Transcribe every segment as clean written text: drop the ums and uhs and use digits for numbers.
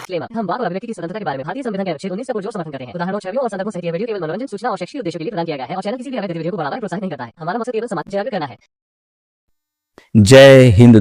Disclaimer. हम वाक और अभिव्यक्ति की स्वतंत्रता के बारे में भारतीय संविधान के अनुच्छेद 19 का पुरजोर समर्थन करते हैं। उदाहरणों, छवियों और संदर्भों सहित यह वीडियो केवल मनोरंजन, सूचना और शैक्षिक उद्देश्यों के लिए प्रदान किया गया है और चैनल किसी भी अवैध गतिविधियों को बढ़ावा या प्रोत्साहित नहीं करता है। हमारा मकसद केवल समाज जागरूक करना है। जय हिंद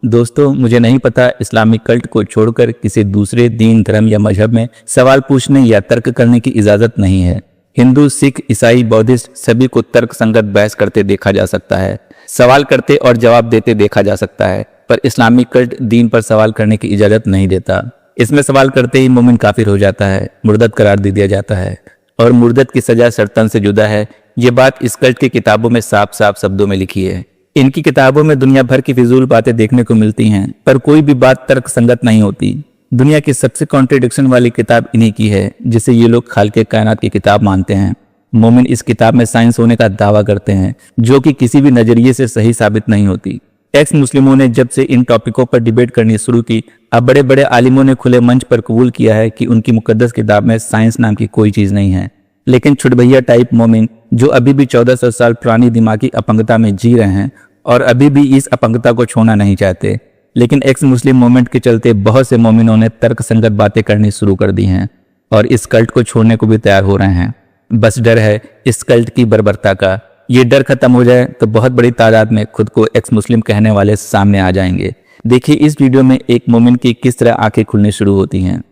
दोस्तों, मुझे नहीं पता इस्लामिक कल्ट को छोड़कर किसी दूसरे दीन, धर्म या मजहब में सवाल पूछने या तर्क करने की इजाजत नहीं है। हिंदू, सिख, ईसाई, बौद्धिस्ट सभी को तर्क संगत बहस करते देखा जा सकता है, सवाल करते और जवाब देते देखा जा सकता है, पर इस्लामिक कल्ट दीन पर सवाल करने की इजाजत नहीं देता। इसमें सवाल करते ही मोमिन काफिर हो जाता है, मुर्दत करार दे दिया जाता है और मुर्दत की सजा सरतन से जुदा है। ये बात इस कल्ट की किताबों में साफ साफ शब्दों में लिखी है। इनकी किताबों में दुनिया भर की फिजूल बातें देखने को मिलती हैं, पर कोई भी बात तर्क संगत नहीं होती। दुनिया की सबसे कॉन्ट्रडिक्शन वाली किताब इन्हीं की है, जिसे ये लोग खालिक़े कायनात की किताब मानते हैं। मोमिन इस किताब में साइंस होने का दावा करते हैं, जो कि किसी भी नजरिए से सही साबित नहीं होती। एक्स मुस्लिमों ने जब से इन टॉपिकों पर डिबेट करनी शुरू की, अब बड़े बड़े आलिमों ने खुले मंच पर कबूल किया है कि उनकी मुकद्दस किताब में साइंस नाम की कोई चीज नहीं है। लेकिन छुटभैया टाइप मोमिन, जो अभी भी 1400 साल पुरानी दिमागी अपंगता में जी रहे हैं और अभी भी इस अपंगता को छोड़ना नहीं चाहते, लेकिन एक्स मुस्लिम मूवमेंट के चलते बहुत से मोमिनों ने तर्क संगत बातें करनी शुरू कर दी हैं और इस कल्ट को छोड़ने को भी तैयार हो रहे हैं। बस डर है इस कल्ट की बर्बरता का। ये डर खत्म हो जाए तो बहुत बड़ी तादाद में खुद को एक्स मुस्लिम कहने वाले सामने आ जाएंगे। देखिए इस वीडियो में एक मोमिन की किस तरह आंखें खुलनी शुरू होती हैं।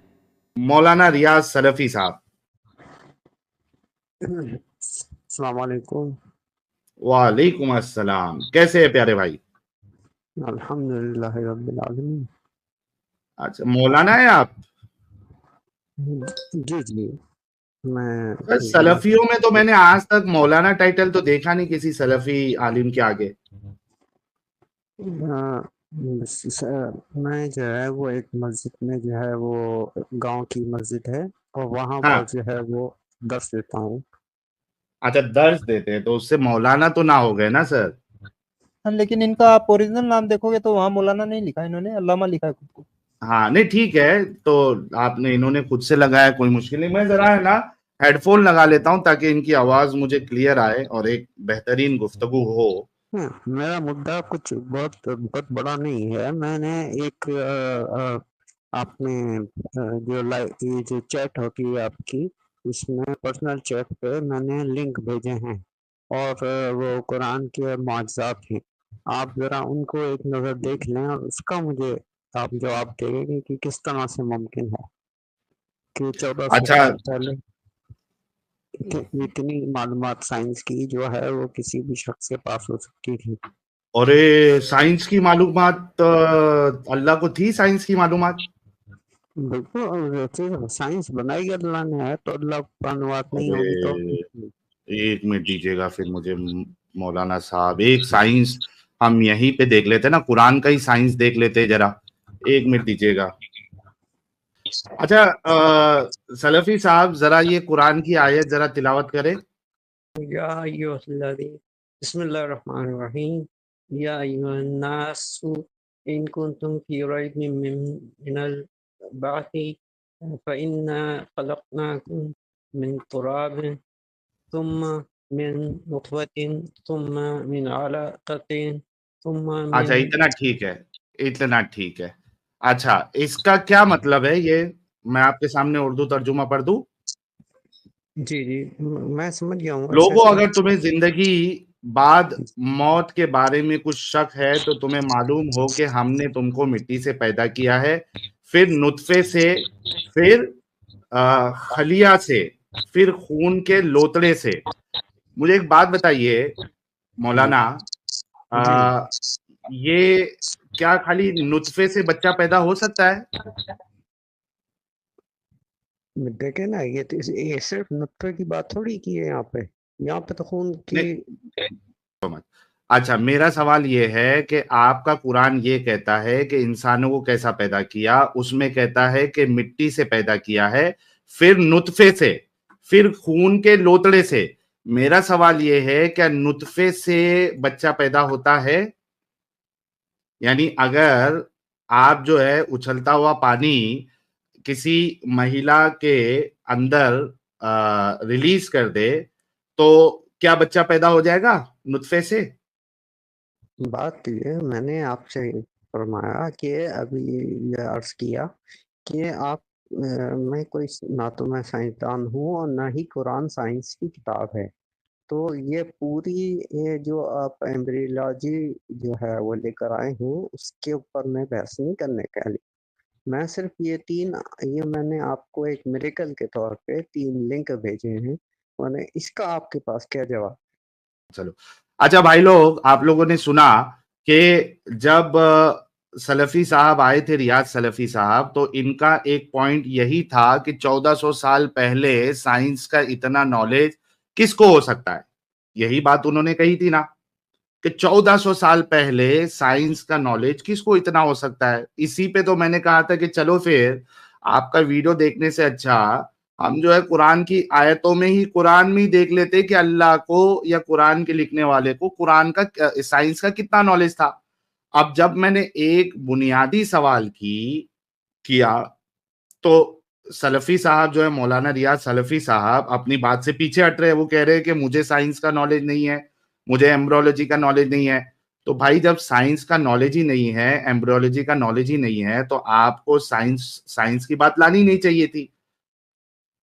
मौलाना रियाज सलफी साहब। अस्सलाम वालेकुम। वालेकुम अस्सलाम। कैसे है प्यारे भाई? अल्हम्दुलिल्लाह रब्बिल आलमीन। अच्छा, मौलाना है आप? जी मैं सर, सलफियों में तो मैंने आज तक मौलाना टाइटल तो देखा नहीं किसी सलफी आलिम के आगे। मैं जो है वो एक मस्जिद में जो है वो गांव की मस्जिद है और वहाँ हाँ। पर जो है वो दर्स देता हूँ। अच्छा, दर्स देते हैं तो उससे मौलाना तो ना हो गए ना सर? हाँ, लेकिन इनका आप ओरिजिनल नाम देखोगे तो वहाँ मौलाना नहीं लिखा है, इन्होंने अल्लामा लिखा है खुद को। हाँ नहीं ठीक है, तो आपने इन्होंने खुद से लगाया, कोई मुश्किल नहीं। मैं जरा है ना हेडफोन लगा लेता हूँ ताकि इनकी आवाज मुझे क्लियर आए और एक बेहतरीन गुफ्तगू हो। मेरा मुद्दा कुछ बहुत बड़ा नहीं है। मैंने एक आपने ये जो चैट होती है आपकी, उसमें पर्सनल चैट पे मैंने लिंक भेजे हैं और वो कुरान के मुआजिज़ात हैं। आप जरा उनको एक नज़र देख लें और उसका मुझे आप जवाब देंगे कि किस तरह से मुमकिन है कि 1400 अच्छा। साल पहले इतनी मालूमात साइंस की जो है वो किसी भी शख्स के पास हो सकती थी। और साइंस की मालूमात अल्लाह को थी, साइंस की मालूमात? बिल्कुल, साइंस बनाई अल्लाह ने है तो अल्लाह को अनुवाद नहीं होगी तो। एक मिनट दीजिएगा फिर मुझे मौलाना साहब, एक साइंस हम यहीं पे देख लेते ना, कुरान का ही साइंस देख लेते जरा, एक मिनट दीजिएगा। अच्छा, सलफी साहब जरा ये कुरान की आयत जरा तिलावत करें। या बिस्मिल्लाहिर्रहमानिर्रहीम। या अय्युहन्नासु इन कुंतुम फी रैबिम मिनल बाअसी फइन्ना खलक़नाकुम मिन तुराबिन सुम्मा मिन नुतफतिन सुम्मा मिन अलक़तिन सुम्मा अच्छा, इतना ठीक है, इतना ठीक है। अच्छा, इसका क्या मतलब है ये मैं आपके सामने उर्दू तर्जुमा पढ़ दूं? जी मैं समझ गया हूँ। लोगों, अगर तुम्हें जिंदगी बाद मौत के बारे में कुछ शक है तो तुम्हें मालूम हो कि हमने तुमको मिट्टी से पैदा किया है, फिर नुतफे से, फिर खलिया से, फिर खून के लोतड़े से। मुझे एक बात बताइए मौलाना, ये क्या खाली नुतफे से बच्चा पैदा हो सकता है? देखे ना, ये सिर्फ नुतफे की बात थोड़ी की है। यहाँ पे तो खून की। अच्छा, मेरा सवाल ये है कि आपका कुरान ये कहता है कि इंसानों को कैसा पैदा किया, उसमें कहता है कि मिट्टी से पैदा किया है, फिर नुतफे से, फिर खून के लोतड़े से। मेरा सवाल ये है, क्या नुतफे से बच्चा पैदा होता है? यानी अगर आप जो है उछलता हुआ पानी किसी महिला के अंदर रिलीज कर दे तो क्या बच्चा पैदा हो जाएगा नुतफे से? बात ये मैंने आपसे फरमाया कि अभी ये अर्ज किया کہ آپ میں کوئی نہ تو میں سائنسدان ہوں اور نہ ہی قرآن سائنس کی کتاب ہے، تو یہ پوری یہ جو آپ ایمبریولوجی جو ہے وہ لے کر آئے ہیں اس کے اوپر میں بحث نہیں کرنے کا لی. میں صرف یہ میں نے آپ کو ایک میریکل کے طور پہ 3 لنک بھیجے ہیں، اس کا آپ کے پاس کیا جواب؟ چلو اچھا بھائی لوگ، آپ لوگوں نے سنا کہ جب سلفی صاحب آئے تھے، ریاض سلفی صاحب، تو ان کا ایک پوائنٹ یہی تھا کہ 1400 سال پہلے سائنس کا اتنا نالج کس کو ہو سکتا ہے. یہی بات انہوں نے کہی تھی نا کہ 1400 سال پہلے سائنس کا نالج کس کو اتنا ہو سکتا ہے. اسی پہ تو میں نے کہا تھا کہ چلو پھر آپ کا ویڈیو دیکھنے سے اچھا ہم جو ہے قرآن کی آیتوں میں ہی، قرآن میں ہی دیکھ لیتے کہ اللہ کو یا قرآن کے لکھنے والے کو قرآن کا سائنس کا کتنا نالج تھا. اب جب میں نے ایک بنیادی سوال کیا تو سلفی صاحب جو ہے مولانا ریاض سلفی صاحب اپنی بات سے پیچھے ہٹ رہے. وہ کہہ رہے کہ مجھے سائنس کا نالج نہیں ہے، مجھے ایمبریولوجی کا نالج نہیں ہے. تو بھائی جب سائنس کا نالج ہی نہیں ہے، ایمبریولوجی کا نالج ہی نہیں ہے، تو آپ کو سائنس کی بات لانی نہیں چاہیے تھی.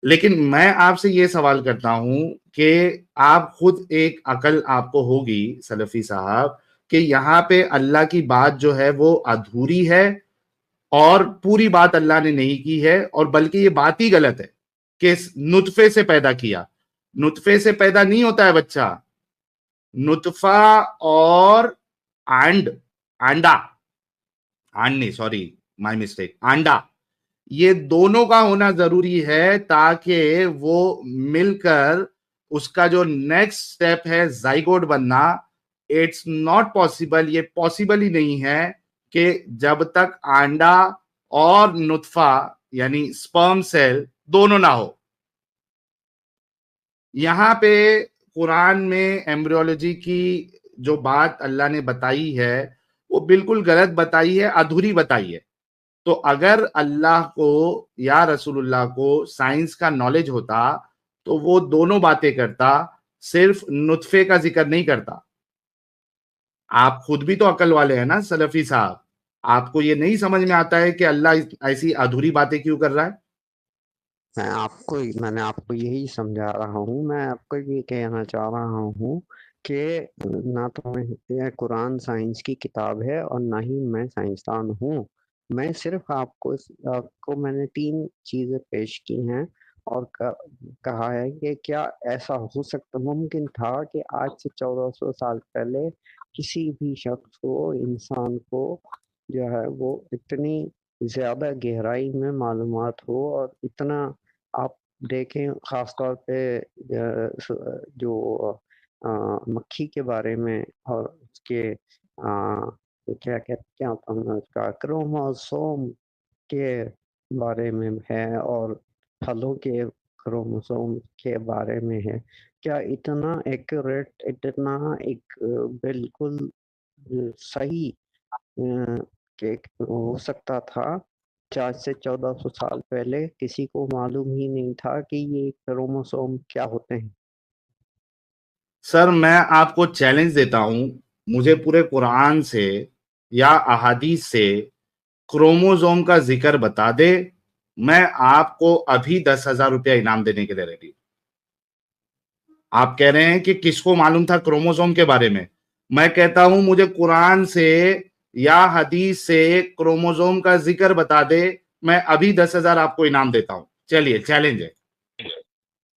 لیکن میں آپ سے یہ سوال کرتا ہوں کہ آپ خود ایک عقل آپ کو ہوگی سلفی صاحب کہ یہاں پہ اللہ کی بات جو ہے وہ ادھوری ہے اور پوری بات اللہ نے نہیں کی ہے، اور بلکہ یہ بات ہی غلط ہے کہ نطفے سے پیدا کیا. نطفے سے پیدا نہیں ہوتا ہے بچہ، نطفہ اور آنڈا نہیں، سوری مائی مسٹیک، آنڈا، یہ دونوں کا ہونا ضروری ہے تاکہ وہ مل کر اس کا جو نیکسٹ سٹیپ ہے زائگوٹ بننا. اٹس ناٹ پاسبل، یہ پاسبل ہی نہیں ہے کہ جب تک آنڈا اور نطفہ یعنی سپرم سیل دونوں نہ ہو. یہاں پہ قرآن میں ایمبریولوجی کی جو بات اللہ نے بتائی ہے وہ بالکل غلط بتائی ہے، ادھوری بتائی ہے. تو اگر اللہ کو یا رسول اللہ کو سائنس کا نالج ہوتا تو وہ دونوں باتیں کرتا، صرف نطفے کا ذکر نہیں کرتا. آپ خود بھی تو عقل والے ہیں نا سلفی صاحب، آپ کو یہ نہیں سمجھ میں آتا ہے کہ اللہ ایسی ادھوری باتیں کیوں کر رہا ہے؟ میں نے آپ کو یہی سمجھا رہا ہوں. میں آپ کو یہ کہنا چاہ رہا ہوں کہ نہ تو یہ قرآن سائنس کی کتاب ہے اور نہ ہی میں سائنسدان ہوں. میں صرف آپ کو میں نے 3 چیزیں پیش کی ہیں اور کہا ہے کہ کیا ایسا ہو سکتا، ممکن تھا کہ آج سے 1400 سال پہلے کسی بھی شخص کو، انسان کو جو ہے وہ اتنی زیادہ گہرائی میں معلومات ہو اور اتنا آپ دیکھیں، خاص طور پہ جو مکھی کے بارے میں اور اس کے کیا اس کا کروموسوم کے بارے میں ہے اور پھلوں کے کروموسوم کے بارے میں ہے. کیا اتنا ایکوریٹ، اتنا ایک بالکل صحیح کہ ہو سکتا تھا؟ 4 سے 1400 سال پہلے کسی کو معلوم ہی نہیں تھا کہ یہ کروموسوم کیا ہوتے ہیں. سر میں آپ کو چیلنج دیتا ہوں، مجھے پورے قرآن سے یا احادیث سے کروموزوم کا ذکر بتا دے، میں آپ کو ابھی 10,000 روپیہ انعام دینے کے لیے ریڈی. آپ کہہ رہے ہیں کہ کس کو معلوم تھا کروموزوم کے بارے میں کہتا ہوں مجھے قرآن سے یا حدیث سے کروموزوم کا ذکر بتا دے، میں ابھی 10,000 آپ کو انعام دیتا ہوں. چلیے چیلنج ہے.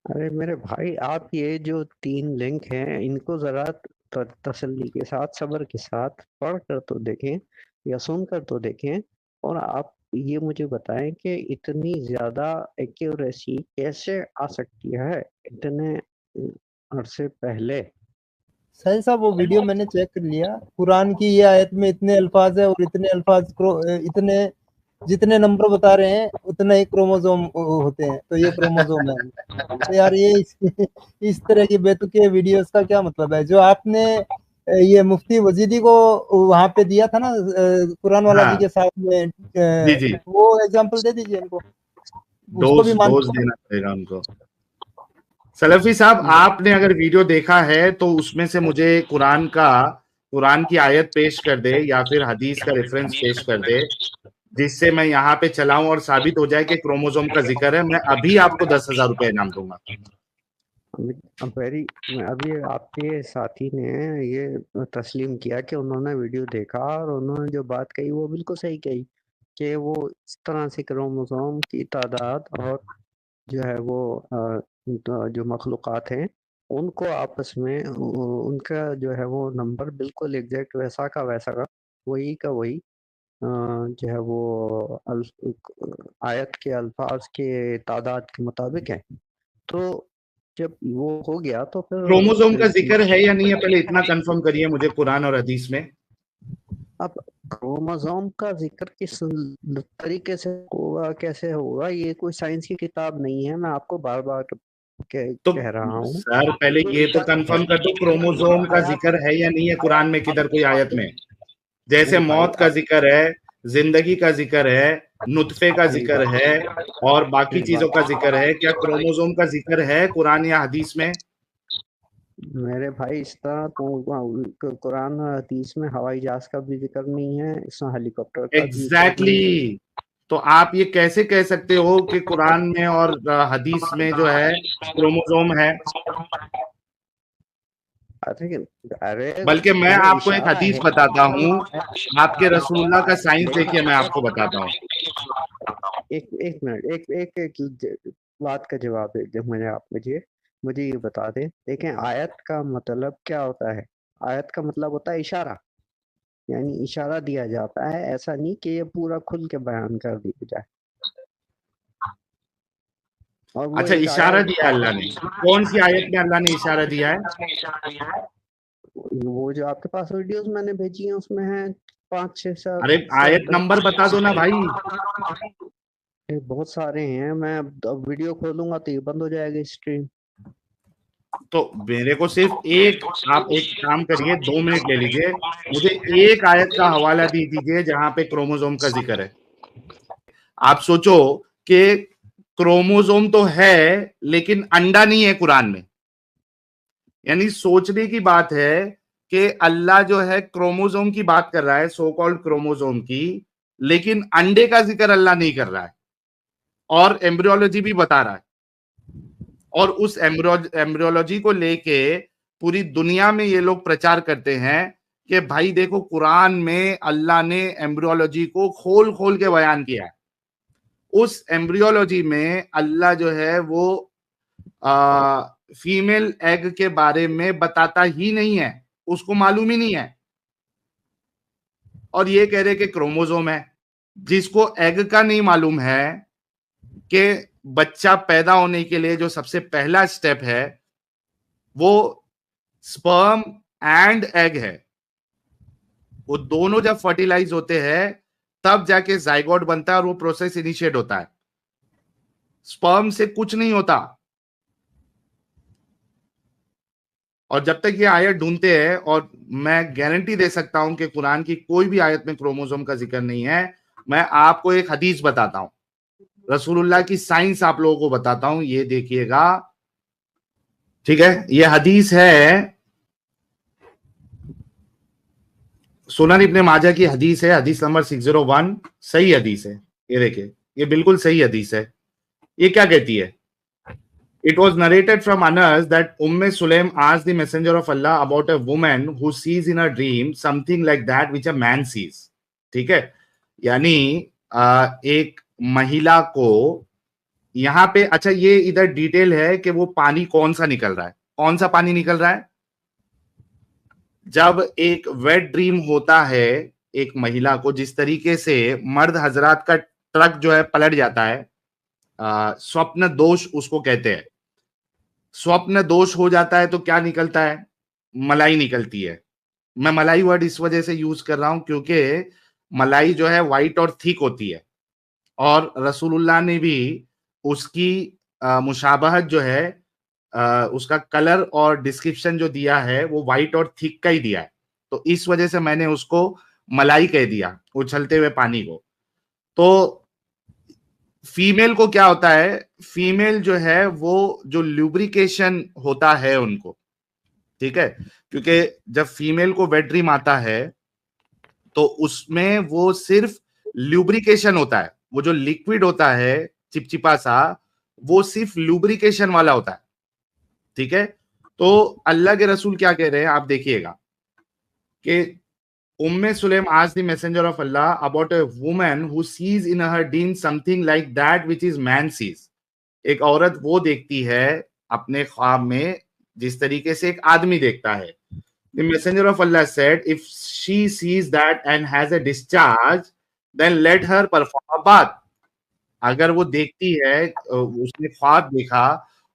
ارے میرے بھائی، آپ یہ جو 3 لنک ہیں ان کو ذرا تسلی کے ساتھ، صبر کے ساتھ پڑھ کر تو دیکھیں یا سن کر تو دیکھیں، اور آپ یہ مجھے بتائیں کہ اتنی زیادہ ایکیوریسی کیسے آ سکتی ہے اتنے عرصے پہلے. صحیح صاحب وہ ویڈیو میں نے چیک کر لیا، قرآن کی یہ آیت میں اتنے الفاظ ہیں اور اتنے الفاظ اتنے جتنے نمبر بتا رہے ہیں اتنا ہی کروموزوم ہوتے ہیں، تو یہ کروموزوم ہے. تو یار یہ اس طرح کی بیتوکے ویڈیوز کا کیا مطلب ہے؟ جو آپ نے یہ مفتی وزیدی کو وہاں پہ دیا تھا نا قرآن والا جی کے ساتھ میں، جی وہ ایگزامپل دے دیجیے ان کو، اس کو بھی ڈوز دینا پڑے گا ان کو. سلفی صاحب آپ نے اگر ویڈیو دیکھا ہے تو اس میں سے مجھے قرآن کی آیت پیش کر دے یا پھر حدیث کا ریفرنس پیش کر دے. جس سے میں یہاں پہ چلاؤں اور ثابت ہو جائے کہ کروموزوم کا ذکر ہے، میں ابھی آپ کو 10,000 روپے انعام دوں گا. ابھی آپ کے ساتھی نے یہ تسلیم کیا کہ انہوں نے ویڈیو دیکھا اور انہوں نے جو بات کہی وہ بالکل صحیح کہی کہ وہ اس طرح سے کروموزوم کی تعداد اور جو ہے وہ جو مخلوقات ہیں ان کو آپس میں ان کا جو ہے وہ نمبر بالکل ایگزیکٹ ویسا کا وہی کا وہی جو ہے وہ آیت کے الفاظ کے تعداد کے مطابق ہے. تو جب وہ ہو گیا تو پھر کروموزوم کا ذکر ہے یا نہیں ہے پہلے اتنا کنفرم کریے مجھے قرآن اور حدیث میں. اب کروموزوم کا ذکر کس طریقے سے ہوگا، کیسے ہوگا، یہ کوئی سائنس کی کتاب نہیں ہے. میں آپ کو بار بار تو کہہ رہا ہوں. سر پہلے یہ تو کنفرم کر دو کروموزوم کا ذکر ہے یا نہیں ہے قرآن میں کدھر کوئی آیت میں. جیسے موت کا ذکر ہے، زندگی کا ذکر ہے، نطفے کا ذکر ہے اور باقی چیزوں کا ذکر ہے، کیا کروموزوم کا ذکر ہے قرآن یا حدیث میں؟ میرے بھائی اس طرح قرآن اور حدیث میں ہوائی جہاز کا بھی ذکر نہیں ہے، اس میں ہیلی کاپٹر کا بھی ذکر نہیں ہے. ایگزیکٹلی. تو آپ یہ کیسے کہہ سکتے ہو کہ قرآن میں اور حدیث میں جو ہے کروموزوم ہے؟ بلکہ میں آپ کو ایک حدیث بتاتا ہوں، آپ کے رسول اللہ کا سائنس دیکھیے، میں آپ کو بتاتا ہوں. ایک منٹ، ایک بات کا جواب دے مجھے یہ بتا دیں. دیکھیں آیت کا مطلب کیا ہوتا ہے؟ آیت کا مطلب ہوتا ہے اشارہ، یعنی اشارہ دیا جاتا ہے، ایسا نہیں کہ یہ پورا کھل کے بیان کر دیا جائے. اچھا اشارہ دیا اللہ نے، کون سی آیت میں اللہ نے اشارہ دیا ہے؟ وہ جو آپ کے پاس ویڈیوز میں نے بھیجی ہیں اس میں ہیں 5-6 ارے آیت نمبر بتا دو نا بھائی. بہت سارے ہیں. میں اب ویڈیو کھولوں گا تو یہ بند ہو جائے گی اسٹریم. تو میرے کو صرف آپ ایک کام کریے، 2 منٹ لے لیجئے، مجھے ایک آیت کا حوالہ دی دیجئے جہاں پہ کروموزوم کا ذکر ہے. آپ سوچو کہ کروموزوم تو ہے لیکن انڈا نہیں ہے قرآن میں. یعنی سوچنے کی بات ہے کہ اللہ جو ہے کروموزوم کی بات کر رہا ہے، سو کالڈ کروموزوم کی، لیکن انڈے کا ذکر اللہ نہیں کر رہا ہے اور ایمبریولوجی بھی بتا رہا ہے. اور اس ایمبریولوجی کو لے کے پوری دنیا میں یہ لوگ پرچار کرتے ہیں کہ بھائی دیکھو قرآن میں اللہ نے ایمبریولوجی کو کھول کے بیان کیا ہے. اس ایمبریولوجی میں اللہ جو ہے وہ فیمیل ایگ کے بارے میں بتاتا ہی نہیں ہے، اس کو معلوم ہی نہیں ہے. اور یہ کہہ رہے کہ کروموزوم ہے. جس کو ایگ کا نہیں معلوم ہے کہ بچہ پیدا ہونے کے لیے جو سب سے پہلا سٹیپ ہے وہ سپرم اینڈ ایگ ہے، وہ دونوں جب فرٹیلائز ہوتے ہیں تب جا کے زائگوٹ بنتا ہے اور وہ پروسیس انیشیٹ ہوتا ہے. سپرم سے کچھ نہیں ہوتا. اور جب تک یہ آیت ڈھونڈتے ہیں، اور میں گارنٹی دے سکتا ہوں کہ قرآن کی کوئی بھی آیت میں کروموزوم کا ذکر نہیں ہے. میں آپ کو ایک حدیث بتاتا ہوں، رسول اللہ کی سائنس آپ لوگوں کو بتاتا ہوں، یہ دیکھیے گا. ٹھیک ہے، یہ حدیث ہے سنن ابن ماجہ کی حدیث ہے، حدیث نمبر 601. صحیح حدیث ہے، یہ دیکھیں، یہ بالکل صحیح حدیث ہے. یہ کیا کہتی ہے؟ It was narrated from Anas that Sulaim asked the messenger of Allah about a woman who sees in a dream something like that which a man sees. ٹھیک ہے، یعنی ایک مہیلا کو یہاں پہ، اچھا یہ ادھر ڈیٹیل ہے کہ وہ پانی کون سا نکل رہا ہے. کون سا پانی نکل رہا ہے؟ جب ایک ویٹ ڈریم ہوتا ہے ایک مہیلا کو، جس طریقے سے مرد حضرات کا ٹرک جو ہے پلٹ جاتا ہے، سوپن دوش اس کو کہتے ہیں. سوپن دوش ہو جاتا ہے تو کیا نکلتا ہے؟ ملائی نکلتی ہے. میں ملائی ورڈ اس وجہ سے یوز کر رہا ہوں کیونکہ ملائی جو ہے وائٹ اور تھک ہوتی ہے، اور رسول اللہ نے بھی اس کی مشابہت جو ہے اس کا کلر اور ڈسکرپشن جو دیا ہے وہ وائٹ اور تھک کا ہی دیا ہے. تو اس وجہ سے میں نے اس کو ملائی کہہ دیا، اچھلتے ہوئے پانی کو. تو فیمیل کو کیا ہوتا ہے؟ فیمیل جو ہے وہ جو لیوبریکیشن ہوتا ہے ان کو، ٹھیک ہے، کیونکہ جب فیمیل کو ویٹ ڈریم آتا ہے تو اس میں وہ صرف ल्यूब्रिकेशन होता है, वो जो लिक्विड होता है चिपचिपा सा, वो सिर्फ लुब्रिकेशन वाला होता है, ठीक है। तो अल्लाह के रसूल क्या कह रहे हैं आप देखिएगा कि उम्मे Sulem asked the messenger of Allah about a woman who sees in her deen something like that which is man sees. एक औरत वो देखती है अपने ख्वाब में जिस तरीके से एक आदमी देखता है. The messenger of Allah said, if she sees that and has a discharge, then let her perform a bath. अगर वो देखती है, उसने ख्वाब देखा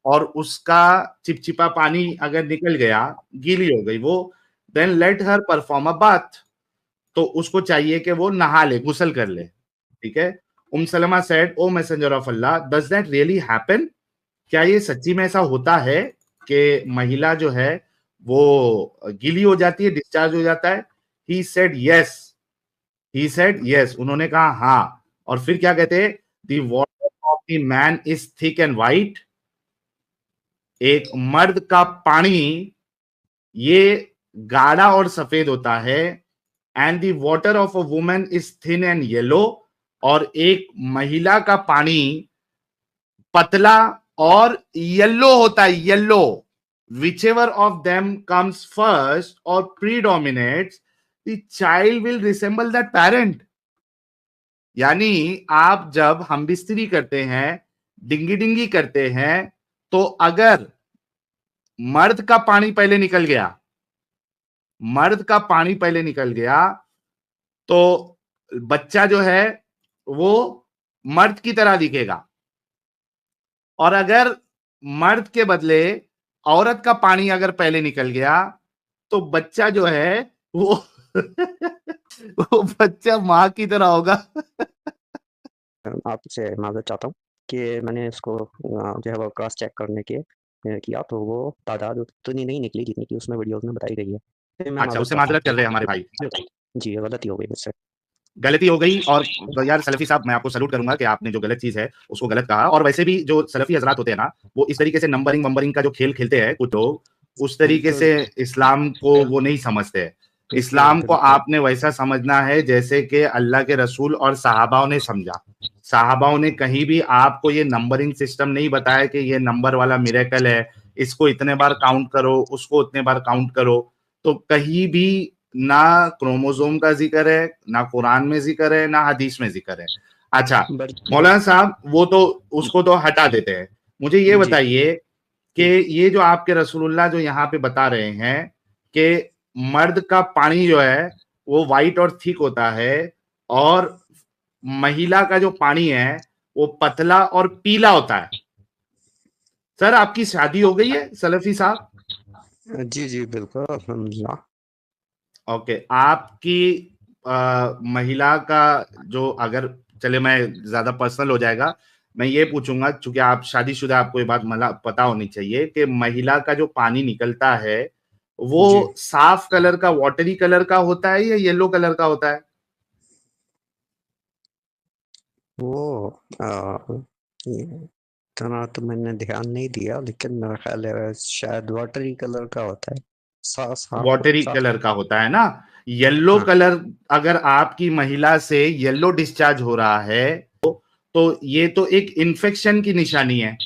और उसका चिपचिपा पानी अगर निकल गया, गीली हो गई वो, then let her perform a bath. तो उसको चाहिए कि वो नहा ले, गुस्ल कर ले, ठीक है। Salma said, O messenger of Allah, does that really happen? क्या ये सच्ची में ऐसा होता है कि महिला जो है वो गीली हो जाती है, डिस्चार्ज हो जाता है? He said yes. He said yes. उन्होंने कहा हाँ. और फिर क्या कहते हैं? The water of the man is thick and white. एक मर्द का पानी ये गाढ़ा और सफेद होता है. And the water of a woman is thin and yellow. और एक महिला का पानी पतला और येलो होता है, yellow. Whichever of them comes first or predominates, the child will resemble that parent. यानी आप जब हम बिस्तरी करते हैं, डिंगी डिंगी करते हैं, तो अगर मर्द का पानी पहले निकल गया, मर्द का पानी पहले निकल गया, तो बच्चा जो है वो मर्द की तरह दिखेगा. और अगर मर्द के बदले औरत का पानी अगर पहले निकल गया, तो बच्चा जो है वो वो बच्चा माँ की तरह होगा. आपसे माजरत चाहता हूँ कि मैंने इसको जो है वो क्रॉस चेक करने के किया, तो वो तादाद उतनी नहीं निकली जितनी कि उसमें वीडियोस में बताई गई है. अच्छा, उससे माजरत कर रहे हैं हमारे भाई. जी, गलती हो गई मुझसे. गलती हो गई. और यार सलफी साहब, मैं आपको सल्यूट करूंगा कि आपने जो गलत चीज है उसको गलत कहा. और वैसे भी जो सलफी हजरात होते हैं ना, वो इस तरीके से नंबरिंग का जो खेल खेलते हैं कुछ लोग, उस तरीके से इस्लाम को वो नहीं समझते. इस्लाम को आपने वैसा समझना है जैसे कि अल्लाह के रसूल और सहाबाओं ने समझा. सहाबाओं ने कहीं भी आपको ये नंबरिंग सिस्टम नहीं बताया कि ये नंबर वाला मिरेकल है, इसको इतने बार काउंट करो, उसको उतने बार काउंट करो. तो कहीं भी ना क्रोमोसोम का जिक्र है, ना कुरान में जिक्र है, ना हदीस में जिक्र है. अच्छा मौलाना साहब, वो तो उसको तो हटा देते हैं. मुझे ये बताइए कि ये जो आपके रसूलुल्लाह जो यहाँ पे बता रहे हैं कि मर्द का पानी जो है वो वाइट और थिक होता है और महिला का जो पानी है वो पतला और पीला होता है. सर आपकी शादी हो गई है सलफी साहब? जी जी बिल्कुल, अल्हम्दुलिल्लाह. ओके, आपकी महिला का जो, अगर चले मैं ज्यादा पर्सनल हो जाएगा, मैं ये पूछूंगा, चूंकि आप शादीशुदा, आपको ये बात पता होनी चाहिए कि महिला का जो पानी निकलता है वो साफ कलर का, वाटरी कलर का होता है या येलो कलर का होता है? वो इतना तो मैंने ध्यान नहीं दिया, लेकिन मेरा ख्याल है शायद वाटरी कलर का होता है. वाटरी कलर का होता है ना. येलो कलर, अगर आपकी महिला से येलो डिस्चार्ज हो रहा है तो ये तो एक इन्फेक्शन की निशानी है.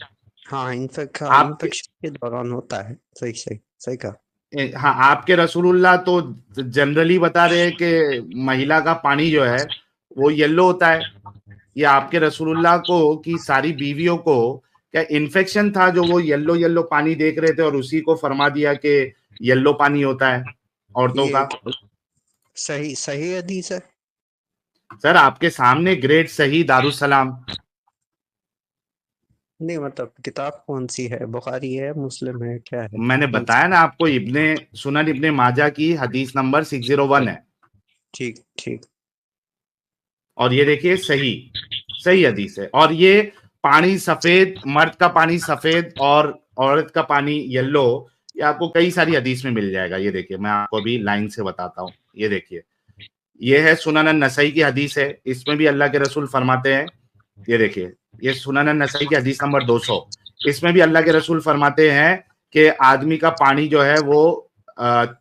हाँ, इन्फेक्शन के दौरान होता है. सही सही सही कहा. हाँ, आपके रसूलुल्लाह तो जनरली बता रहे हैं कि महिला का पानी जो है वो येलो होता है. ये आपके रसूलुल्लाह को की सारी बीवियों को क्या इन्फेक्शन था जो वो येलो येलो पानी देख रहे थे और उसी को फरमा दिया कि येलो पानी होता है औरतों का? सही सही हदीस है सर. आपके सामने ग्रेट सही दारुसलाम. नहीं, मतलब किताब कौन सी है? बुखारी है, मुस्लिम है, क्या है? मैंने बताया ना आपको, सुनन इब्ने माजा की हदीस नंबर 601 है. ठीक ठीक. और ये देखिए सही हदीस है. और ये पानी सफेद, मर्द का पानी सफेद और औरत का पानी येलो, ये आपको कई सारी हदीस में मिल जाएगा. ये देखिए, मैं आपको अभी लाइन से बताता हूँ. ये देखिए, ये है सुनन नसई की हदीस है. इसमें भी अल्लाह के रसूल फरमाते हैं, ये देखिए, ये सुनन नसई की हदीस नंबर 200. इसमें भी अल्लाह के रसूल फरमाते हैं कि आदमी का पानी जो है वो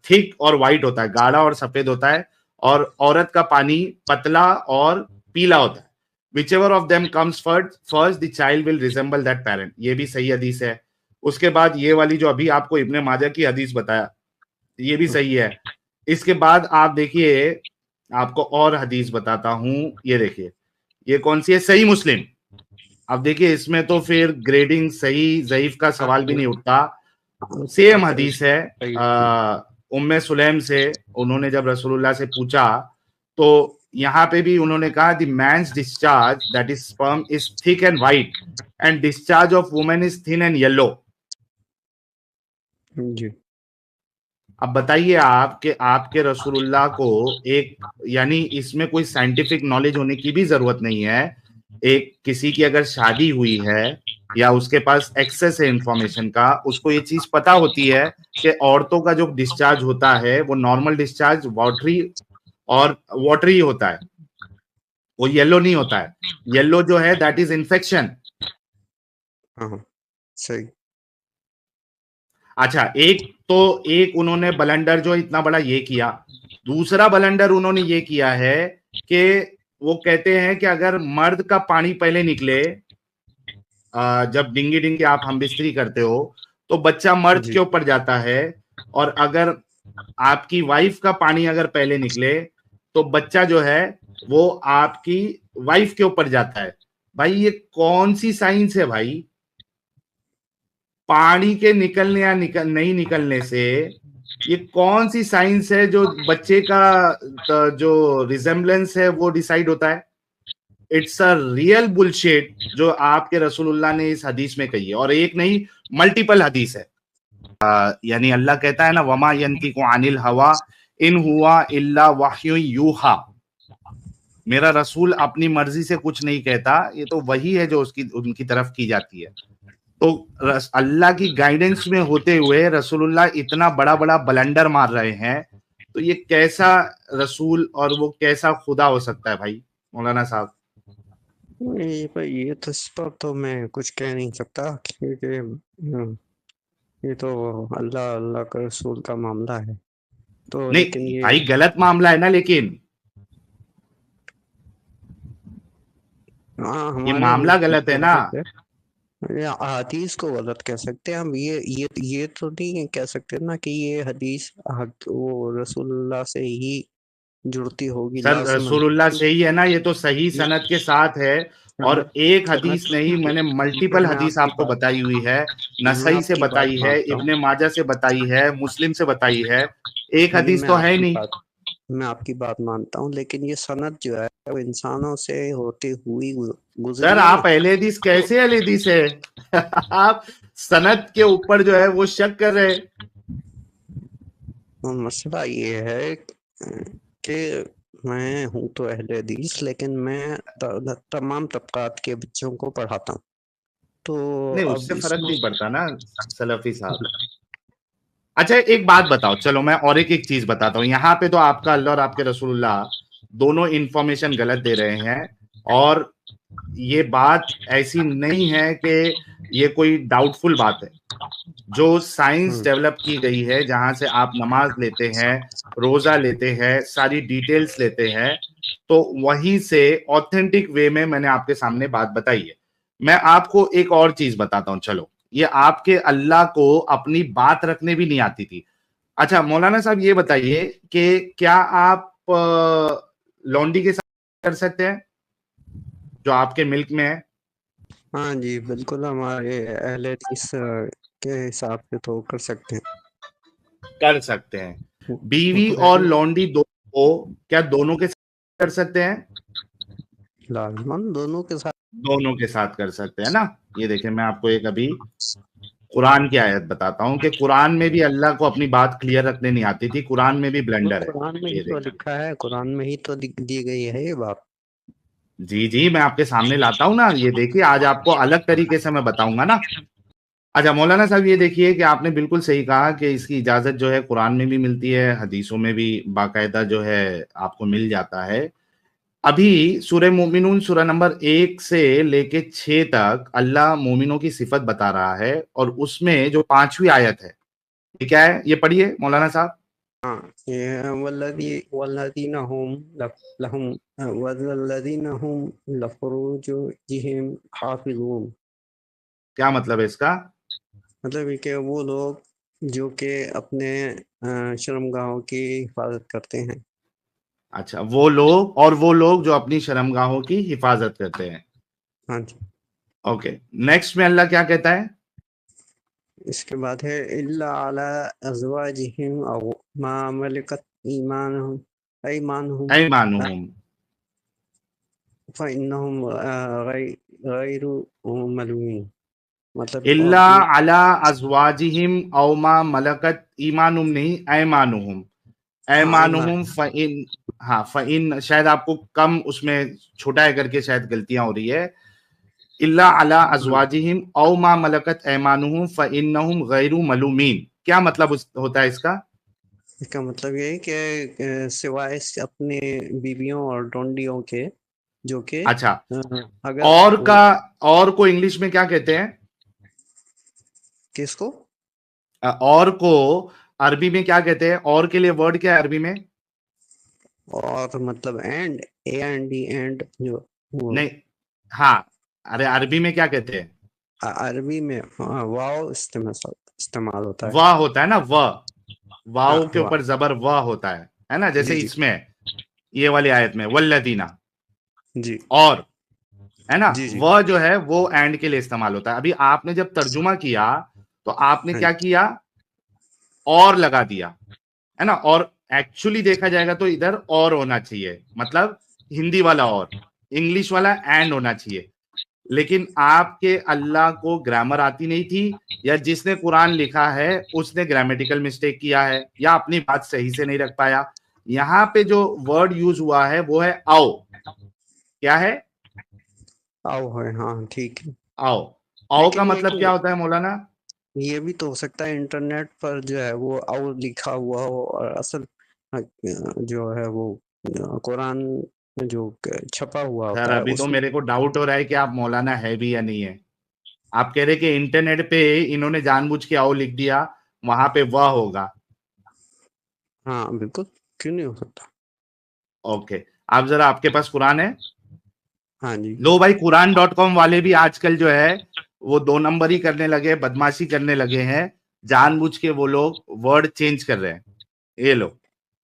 थिक और वाइट होता है, गाढ़ा और सफेद होता है, और औरत का पानी पतला और पीला होता है। whichever of them comes first the child will resemble that parent, ये भी सही हदीस है। उसके बाद ये वाली जो अभी आपको इब्ने माजा की हदीस बताया, ये भी सही है। इसके बाद आप देखिए, आपको और हदीस बताता हूं, ये देखिए, ये कौन सी है, सही मुस्लिम। अब देखिए इसमें तो फिर ग्रेडिंग सही ज़ईफ का सवाल भी नहीं उठता। सेम हदीस है उम्मे सुलैम से, उन्होंने जब रसूलुल्लाह से पूछा तो यहाँ पे भी उन्होंने कहा the man's discharge that is sperm is thick and white and discharge of women is thin and yellow. जी। अब बताइए आप कि आपके रसूलुल्लाह को एक, यानी इसमें कोई साइंटिफिक नॉलेज होने की भी जरूरत नहीं है। एक किसी की अगर शादी हुई है या उसके पास एक्सेस है इंफॉर्मेशन का, उसको ये चीज पता होती है कि औरतों का जो डिस्चार्ज होता है वो नॉर्मल डिस्चार्ज वाटरी होता है, वो येलो नहीं होता है। येलो जो है दैट इज इन्फेक्शन। हाँ सही। अच्छा, एक उन्होंने बलंडर जो इतना बड़ा ये किया, दूसरा बलंडर उन्होंने ये किया है कि वो कहते हैं कि अगर मर्द का पानी पहले निकले, जब डिंगी डिंगी आप हम बिस्तरी करते हो तो बच्चा मर्द के ऊपर जाता है, और अगर आपकी वाइफ का पानी अगर पहले निकले तो बच्चा जो है वो आपकी वाइफ के ऊपर जाता है। भाई ये कौन सी साइंस है भाई? पानी के निकलने या नहीं निकलने से ये कौन सी साइंस है जो बच्चे का जो रिजेम्बलेंस है वो डिसाइड होता है? इट्स अ रियल बुलशिट जो आपके रसूलुल्लाह ने इस हदीस में कही है, और एक नहीं मल्टीपल हदीस है। यानी अल्लाह कहता है ना, वमा यंतिकु अनिल हवा इन हुआ इल्ला वह्यु यूहा, मेरा रसूल अपनी मर्जी से कुछ नहीं कहता, ये तो वही है जो उनकी तरफ की जाती है। तो अल्लाह की गाइडेंस में होते हुए रसूलुल्लाह इतना बड़ा बड़ा बलंडर मार रहे हैं, तो ये कैसा रसूल और वो कैसा खुदा हो सकता है भाई मौलाना साहब? ये तो इस पर तो मैं कुछ कह नहीं सकता, क्योंकि ये तो अल्लाह का रसूल का मामला है। तो नहीं लेकिन ये भाई गलत मामला है ना, लेकिन हाँ ये मामला गलत है ना। हदीस को गलत कह सकते हैं हम, ये तो नहीं कह सकते ना कि ये हदीस वो रसूलुल्लाह से ही जुड़ती होगी। सर रसूलुल्लाह से ही है ना, ये तो सही सनद के साथ है, और एक हदीस नहीं, मैंने मल्टीपल हदीस आपको बताई हुई है, नसई से बताई है, इब्ने माजा से बताई है, मुस्लिम से बताई है, एक हदीस तो है नहीं। मैं आपकी बात मानता हूँ, लेकिन ये सनद जो है वो इंसानों से होती हुई गुजरी। सर आप अहले हदीस कैसे अहले हदीस है? आप सनद के ऊपर जो है वो शक कर रहे हैं। मसला ये है कि मैं हूँ तो अहले हदीस, लेकिन मैं तमाम तबकात के बच्चों को पढ़ाता हूँ, तो नहीं उससे फर्क नहीं पड़ता ना सलफी साहब। अच्छा एक बात बताओ, चलो मैं और एक चीज बताता हूँ। यहाँ पे तो आपका अल्लाह और आपके रसूलुल्लाह दोनों इंफॉर्मेशन गलत दे रहे हैं, और ये बात ऐसी नहीं है कि ये कोई डाउटफुल बात है। जो साइंस डेवलप की गई है, जहां से आप नमाज लेते हैं, रोजा लेते हैं, सारी डिटेल्स लेते हैं, तो वहीं से ऑथेंटिक वे में मैंने आपके सामने बात बताई है। मैं आपको एक और चीज बताता हूं, चलो, ये आपके अल्लाह को अपनी बात रखने भी नहीं आती थी। अच्छा मौलाना साहब ये बताइए कि क्या आप लौंडी के साथ कर सकते हैं जो आपके मिल्क में है? हाँ जी बिल्कुल, हमारे अहले हदीस के हिसाब से तो कर सकते हैं। कर सकते हैं। बीवी और लौंडी क्या दोनों के साथ कर सकते हैं? लाजमन दोनों के साथ कर सकते हैं ना। ये देखिए मैं आपको एक अभी कुरान की आयत बताता हूँ कि कुरान में भी अल्लाह को अपनी बात क्लियर रखने नहीं आती थी, कुरान में भी ब्लेंडर है। कुरान में ही तो लिखा है, कुरान में ही तो दी गई है ये बात। जी जी मैं आपके सामने लाता हूँ ना, ये देखिए आज आपको अलग तरीके से मैं बताऊंगा ना। अच्छा मौलाना साहब ये देखिए कि आपने बिल्कुल सही कहा कि इसकी इजाजत जो है कुरान में भी मिलती है, हदीसों में भी बाकायदा जो है आपको मिल जाता है। अभी सूरह मोमिनून सूरह नंबर 1 से लेके 6 तक अल्लाह मोमिनों की सिफत बता रहा है, और उसमें जो 5वीं आयत है, ये क्या है? ये पढ़िए मौलाना साहब। हाँ, ये वल्लदीना हुम लहुम वल्लदीना हुम लफुरूजिहिम हाफिज़ून। क्या मतलब है इसका? मतलब ये कि वो लोग जो कि अपने शर्मगाहों की हिफाजत करते हैं। अच्छा, वो लोग जो अपनी शर्मगाहों की हिफाजत करते हैं। हाँ जी। ओके, नेक्स्ट में अल्लाह क्या कहता है? इसके बाद है इल्ला अला अज़वाजिहिम औ मा मलकत ईमानुहुम ऐमानुहुम, फ़इन्नहुम गैरु मलूमीन। मतलब इल्ला अला अज़वाजिहिम औ मा मलकत ईमानुहुम नहीं, ऐमानुहुम। हाँ ऐमानुहुम फ़इन, हाँ फ़इन शायद आपको कम उसमें छोटा है करके शायद गलतियां हो रही है। इल्ला अला अज़वाजिहिम औ मा मलकत ऐमानुहुम फ़इन्नहुम गैरु मलूमीन, क्या मतलब होता है इसका? इसका मतलब ये है कि सिवाय अपने बीवियों और डोंडियों के जो कि अच्छा, अगर और का, और को इंग्लिश में क्या कहते हैं? किसको और को अरबी में क्या कहते हैं? और के लिए वर्ड क्या है अरबी में? और मतलब एंड AND एंड जो वो नहीं, हाँ, अरे अरबी में क्या कहते हैं? अरबी में वाव इस्तेमाल होता है। वाह होता है ना, वाव हाँ के वाह, ऊपर जबर वाह होता है ना, जैसे जी जी इसमें ये वाली आयत में वल्लदीना, जी और है ना, जी जी। वह जो है वो एंड के लिए इस्तेमाल होता है। अभी आपने जब तर्जुमा किया तो आपने हाँ क्या किया? और लगा दिया, है ना, और एक्चुअली देखा जाएगा तो इधर और होना चाहिए, मतलब हिंदी वाला और, इंग्लिश वाला एंड होना चाहिए। लेकिन आपके अल्लाह को ग्रामर आती नहीं थी, या जिसने कुरान लिखा है उसने ग्रामेटिकल मिस्टेक किया है, या अपनी बात सही से नहीं रख पाया। यहां पे जो वर्ड यूज हुआ है वो है आओ। क्या है? आओ है, हाँ ठीक है। आओ। आओ का लेकिन मतलब क्या होता है मौलाना? ये भी तो हो सकता है इंटरनेट पर जो है वो आओ लिखा हुआ हो और असल जो है वो कुरान में जो छपा हुआ सर होता है अभी तो उसमें। मेरे को डाउट हो रहा है कि आप मौलाना है भी या नहीं है। आप कह रहे कि इंटरनेट पे इन्होंने जानबूझ के आओ लिख दिया, वहां पे वह होगा। हाँ बिल्कुल, क्यों नहीं हो सकता। ओके, आप जरा, आपके पास कुरान है? हाँ जी। लो भाई, कुरान.com वाले भी आजकल जो है वो 2 नंबर ही करने लगे, बदमाशी करने लगे हैं, जानबूझ के वो लोग वर्ड चेंज कर रहे हैं। ये लो,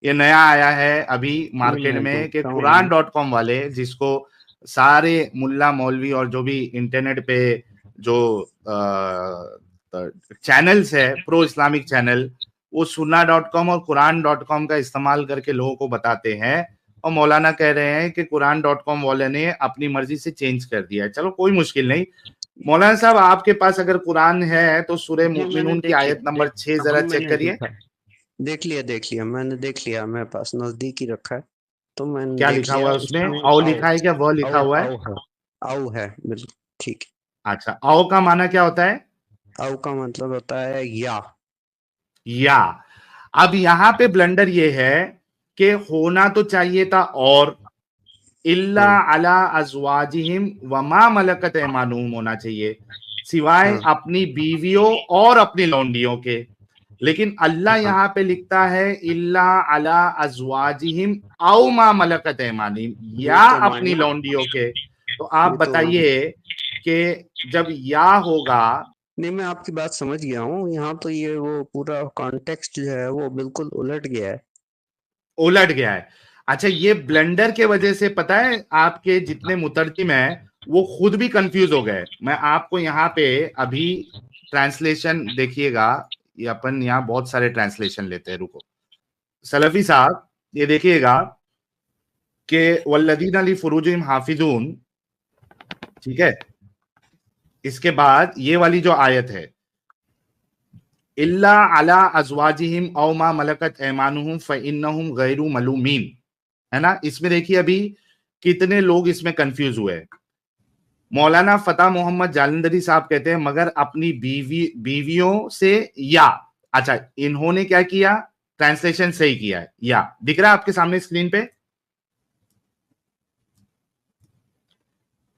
ये नया आया है अभी ये मार्केट मैं में कि देखता हूँ अभी। कुरान.com वाले, जिसको सारे मुल्ला मौलवी और जो भी इंटरनेट पे जो चैनल्स है प्रो इस्लामिक चैनल, वो सुन्ना.com और कुरान.com का इस्तेमाल करके लोगों को बताते हैं, और मौलाना कह रहे हैं कि कुरान.com वाले ने अपनी मर्जी से चेंज कर दिया है। चलो कोई मुश्किल नहीं। मौलाना साहब, आपके पास अगर कुरान है तो सूरह ये मैंने मुमिनून की देख आयत नंबर 6 हाँ जरा चेक मैंने करिए। देख लिया मैंने देख लिया, मेरे पास नजदीक ही रखा है तो मैंने क्या देख लिखा लिया हुआ है उसमें? उसमें औ आओ। लिखा है क्या वह लिखा आओ हुआ है? आओ है, आओ है बिल्कुल ठीक अच्छा, औ का माना क्या होता है? है। आओ का मतलब होता है या। अब यहां पे ब्लंडर ये है कि होना तो चाहिए था और, इल्ला हाँ अला अज़वाजिहिम वमा मलकत ऐमानुहुम होना चाहिए, सिवाय हाँ अपनी बीवियों और अपनी लौंडियों के। लेकिन अल्लाह हाँ, यहां पे लिखता है इल्ला अला अज़वाजिहिम औ मा मलकत ऐमानिहिम, ये या तो अपनी मायने लौंडियों के। तो आप ये तो मायने बताइए कि जब या होगा, नहीं, मैं आपकी बात समझ गया हूँ। यहाँ तो ये वो पूरा कॉन्टेक्स्ट जो है वो बिल्कुल उलट गया है। उलट गया है। अच्छा, ये ब्लेंडर के वजह से पता है आपके जितने मुतरजिम हैं वो खुद भी कंफ्यूज हो गए। मैं आपको यहाँ पे अभी ट्रांसलेशन देखिएगा, ये अपन यहाँ बहुत सारे ट्रांसलेशन लेते हैं, रुको सलफी साहब, ये देखिएगा कि वल्लदीना ली फुरूजिहिम हाफिजून, ठीक है, इसके बाद ये वाली जो आयत है इल्ला अला अज़वाजिहिम औ मा मलकत ऐमानुहुम फ़इन्नहुम गैरु मलूमीन, है ना, इसमें देखिए अभी कितने लोग इसमें कंफ्यूज हुए हैं। मौलाना फतेह मोहम्मद जालंधरी साहब कहते हैं मगर अपनी बीवियों से या, अच्छा इन्होंने क्या किया, ट्रांसलेशन सही किया है, या दिख रहा है आपके सामने स्क्रीन पे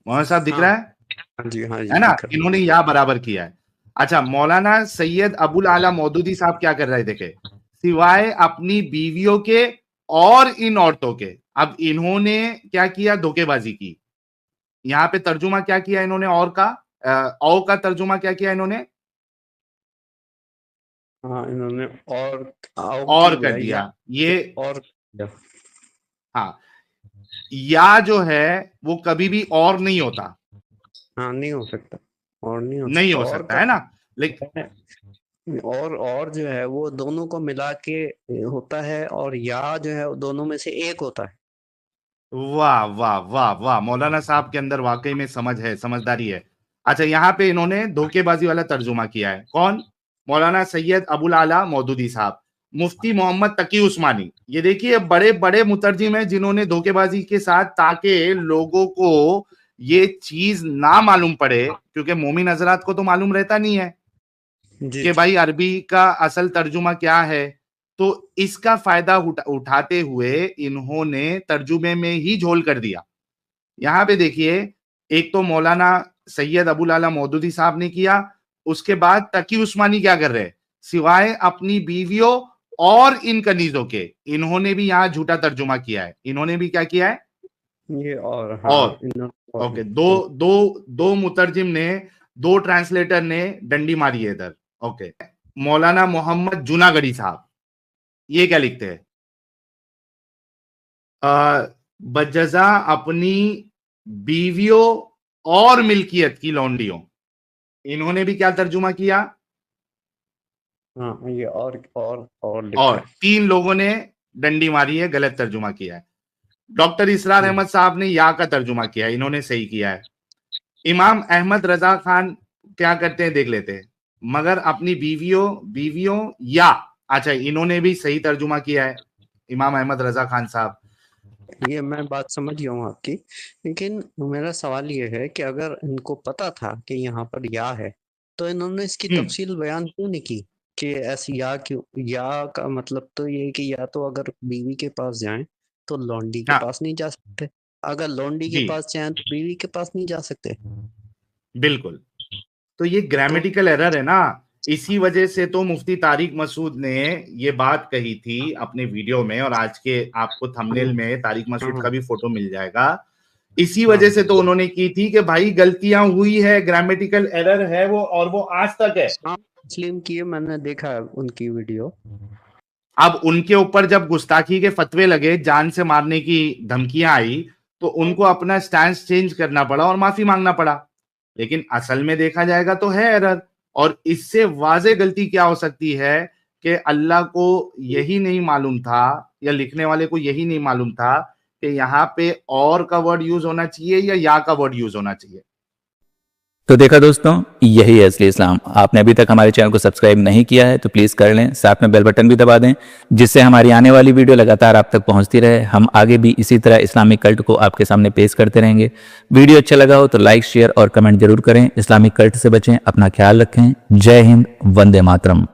मौलाना साहब, दिख हाँ रहा हाँ जी है ना, दिख रहा इन्होंने या बराबर किया है। अच्छा, मौलाना सैयद अबुल आला मौदूदी साहब क्या कर रहे थे, देखे, सिवाय अपनी बीवियों के और इन औरतों के। अब इन्होंने क्या किया, धोखेबाजी की। यहाँ पे तर्जुमा क्या किया इन्होंने, और का तर्जुमा क्या किया इन्होंने, हाँ इन्होंने और कर दिया ये। और हाँ, या जो है वो कभी भी और नहीं होता, हाँ नहीं हो सकता, और नहीं हो सकता है ना। लेकिन और जो है वो दोनों को मिला के होता है, और या जो है दोनों में से एक होता है। वाह वाह वाह वाह, मौलाना साहब के अंदर वाकई में समझ है, समझदारी है। अच्छा, यहाँ पे इन्होंने धोखेबाजी वाला तर्जुमा किया है। कौन? मौलाना सैयद अबुल आला मौदूदी साहब, मुफ्ती मोहम्मद तकी उस्मानी। ये देखिए बड़े बड़े मुतरजिम हैं जिन्होंने धोखेबाजी के साथ, ताकि लोगों को ये चीज ना मालूम पड़े, क्योंकि मोमिन हजरात को तो मालूम रहता नहीं है कि भाई अरबी का असल तर्जुमा क्या है। तो इसका फायदा उठाते हुए इन्होंने तर्जुमे में ही झोल कर दिया। यहाँ पे देखिए, एक तो मौलाना सैयद अबुल आला मौदूदी साहब ने किया, उसके बाद तकी उस्मानी क्या कर रहे, सिवाय अपनी बीवियों और इन कनीजों के, इन्होंने भी यहाँ झूठा तर्जुमा किया है। इन्होंने भी क्या किया है, ये और ओके, दो मुतरजिम ने, दो ट्रांसलेटर ने डंडी मारी है इधर। ओके, मौलाना मोहम्मद जूनागढ़ी साहब ये क्या लिखते हैं, बजजा अपनी बीवियों और मिल्कियत की लौंडियों। इन्होंने भी क्या तर्जुमा किया, हाँ ये और 3 लोगों ने डंडी मारी है, गलत तर्जुमा किया है। डॉक्टर इसरार अहमद साहब ने या का तर्जुमा किया, इन्होंने सही किया है। इमाम अहमद रजा खान क्या करते हैं देख लेते हैं, मगर अपनी बीवियों या, अच्छा इन्होंने भी सही तर्जुमा किया है, इमाम अहमद रजा खान साहब। ये मैं बात समझ गया हूँ आपकी, लेकिन मेरा सवाल ये है कि अगर इनको पता था कि यहाँ पर या है, तो इन्होंने इसकी तफसील बयान क्यों नहीं की कि ऐसी या क्यों। या का मतलब तो ये कि या तो अगर बीवी के पास जाएं तो लौंडी के पास नहीं जा सकते, अगर लौंडी के पास जाएं तो बीवी के पास नहीं जा सकते। बिल्कुल, तो ये ग्रामेटिकल एरर है ना। इसी वजह से तो मुफ्ती तारिक मसूद ने ये बात कही थी अपने वीडियो में, और आज के आपको थंबनेल में तारिक मसूद का भी फोटो मिल जाएगा। इसी वजह से तो उन्होंने की थी कि भाई गलतियां हुई है, ग्रामेटिकल एरर है वो, और वो आज तक है। मुस्लिम की मैंने देखा है उनकी वीडियो। अब उनके ऊपर जब गुस्ताखी के फतवे लगे, जान से मारने की धमकियां आई, तो उनको अपना स्टैंड चेंज करना पड़ा और माफी मांगना पड़ा। लेकिन असल में देखा जाएगा तो है एरर, और इससे वाज़े गलती क्या हो सकती है कि अल्लाह को यही नहीं मालूम था, या लिखने वाले को यही नहीं मालूम था कि यहाँ पे और का वर्ड यूज होना चाहिए या का वर्ड यूज होना चाहिए। तो देखा दोस्तों, यही है असली इस्लाम। आपने अभी तक हमारे चैनल को सब्सक्राइब नहीं किया है तो प्लीज़ कर लें, साथ में बेल बटन भी दबा दें, जिससे हमारी आने वाली वीडियो लगातार आप तक पहुंचती रहे। हम आगे भी इसी तरह इस्लामिक कल्ट को आपके सामने पेश करते रहेंगे। वीडियो अच्छा लगा हो तो लाइक, शेयर और कमेंट जरूर करें। इस्लामिक कल्ट से बचें, अपना ख्याल रखें। जय हिंद, वंदे मातरम।